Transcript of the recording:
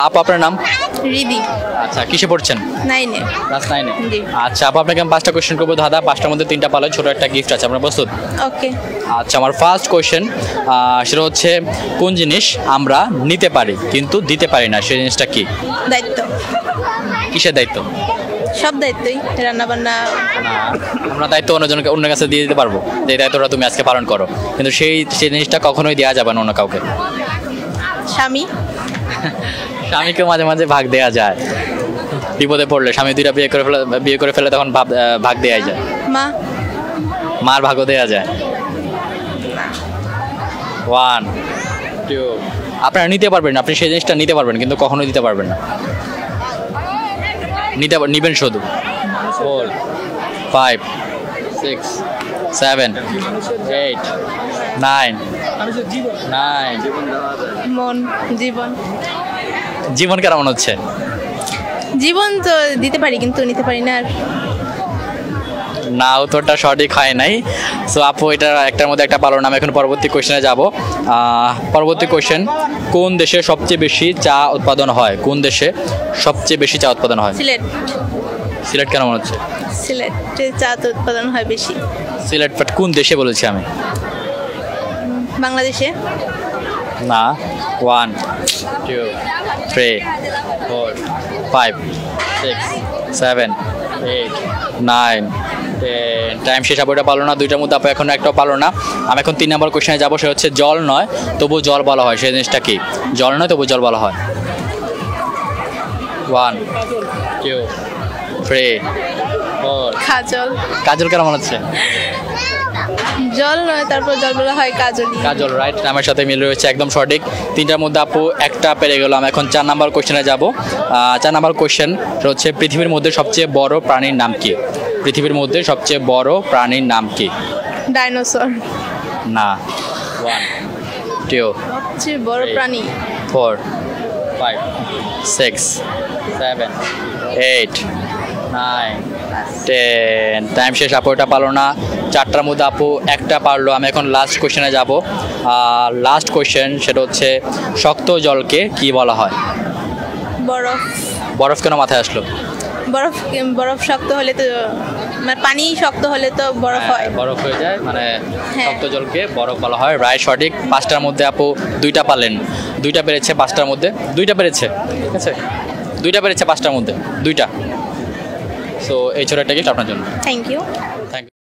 আপু আপনার নাম? রিদি। আচ্ছা, কিসে পড়ছেন? 9 এ। ক্লাস 9 এ। জি। আচ্ছা আপু, আপনাকে আমি 5টা কোশ্চেন করবো দাদা, 5টার মধ্যে 3টা পালে ছোট একটা গিফট আছে, আপনার প্রস্তুত? ওকে। আচ্ছা, আমার ফার্স্ট কোশ্চেন সেটা হচ্ছে, কোন জিনিস আমরা নিতে পারি কিন্তু দিতে পারি না, সেই জিনিসটা কি? দায়িত্ব। কিসের দায়িত্ব? সব দায়িত্বই, রান্না বান্না। না, আমরা দায়িত্ব অন্যের কাছে দিয়ে দিতে পারবো, যে দায়িত্বটা তুমি আজকে পালন করো, কিন্তু সেই জিনিসটা কখনোই দেওয়া যাবে না অন্য কাউকে। স্বামী। স্বামীকে মাঝে মাঝে ভাগ দেওয়া যায়, বিপদে পড়লে স্বামী দুইটা বিয়ে করে ফেলে তখন ভাগ দেওয়া যায়। মা। মার ভাগও দেওয়া যায়। 1 2 আপনারা নিতে পারবেন না, আপনি সেই জিনিসটা নিতে পারবেন কিন্তু কখনোই দিতে পারবেন না। নিবেন শুধু। 4 5 6 7 8 9 9 মন। জীবন। জীবন কেমন হচ্ছে? জীবন তো দিতে পারি কিন্তু নিতে পারি না। আর না, উত্তরটা সঠিক হয় নাই। সো আপু, এটা একটার মধ্যে একটা পারো না। আমি এখন পরবর্তী কোশ্চেনে যাব। পরবর্তী কোশ্চেন, কোন দেশে সবচেয়ে বেশি চা উৎপাদন হয়? কোন দেশে সবচেয়ে বেশি চা উৎপাদন হয়? সিলেট। সিলেট কেন মনে হচ্ছে? সিলেটে চা তো উৎপাদন হয় বেশি। সিলেট, বাট কোন দেশে বলেছি আমি? বাংলাদেশে। না। 1 2 3 4 5 6 7 8 9 10 টাইম শেষ। আপু এটা পারলো না, দুইটার মধ্যে আপু এখন একটাও পারলো না। আমি এখন 3 নম্বর কোশ্চেনে যাবো, সে হচ্ছে, জল নয় তবু জল বলা হয়, সেই জিনিসটা কি? জল নয় তবু জল বলা হয়। 1 2 3 4 কাজল। কাজল কেন মনে হচ্ছে? জল নয়, তারপর জল বলা হয় কাজলি। কাজল, রাইট, নামের সাথে মিল রয়েছে, একদম সঠিক। 3টার মধ্যে আপু একটা পেরে গেলাম। এখন 4 নাম্বার কোশ্চেনে যাব। 4 নাম্বার কোশ্চেন হচ্ছে, পৃথিবীর মধ্যে সবচেয়ে বড় প্রাণীর নাম কি? পৃথিবীর মধ্যে সবচেয়ে বড় প্রাণীর নাম কি? ডাইনোসর। না। 1 2 সবচেয়ে বড় প্রাণী। 4 5 6 7 8 9 10 টাইম শেষ। আপু এটা পারলো না, 4টার মধ্যে আপু একটা পারলো। আমি এখন লাস্ট কোশ্চেনে যাব। লাস্ট কোশ্চেন, সেটা হচ্ছে, শক্ত জলকে কি বলা হয়? বরফ। বরফ কেন মাথায় আসলো? বরফ। বরফ শক্ত হলে তো, মানে পানি শক্ত হলে তো বরফ হয়। বরফ হয়ে যায়, মানে হ্যাঁ। শক্ত জলকে বরফ বলা হয়, রাইট, সঠিক। 5টার মধ্যে আপু 2টা পারলেন, 2টা পেরেছে 5টার মধ্যে, 2টা পেরেছে, ঠিক আছে, 2টা পেরেছে 5টার মধ্যে 2টা। সো এই ছোট একটা গিফট আপনার জন্য। Thank you. Thank you.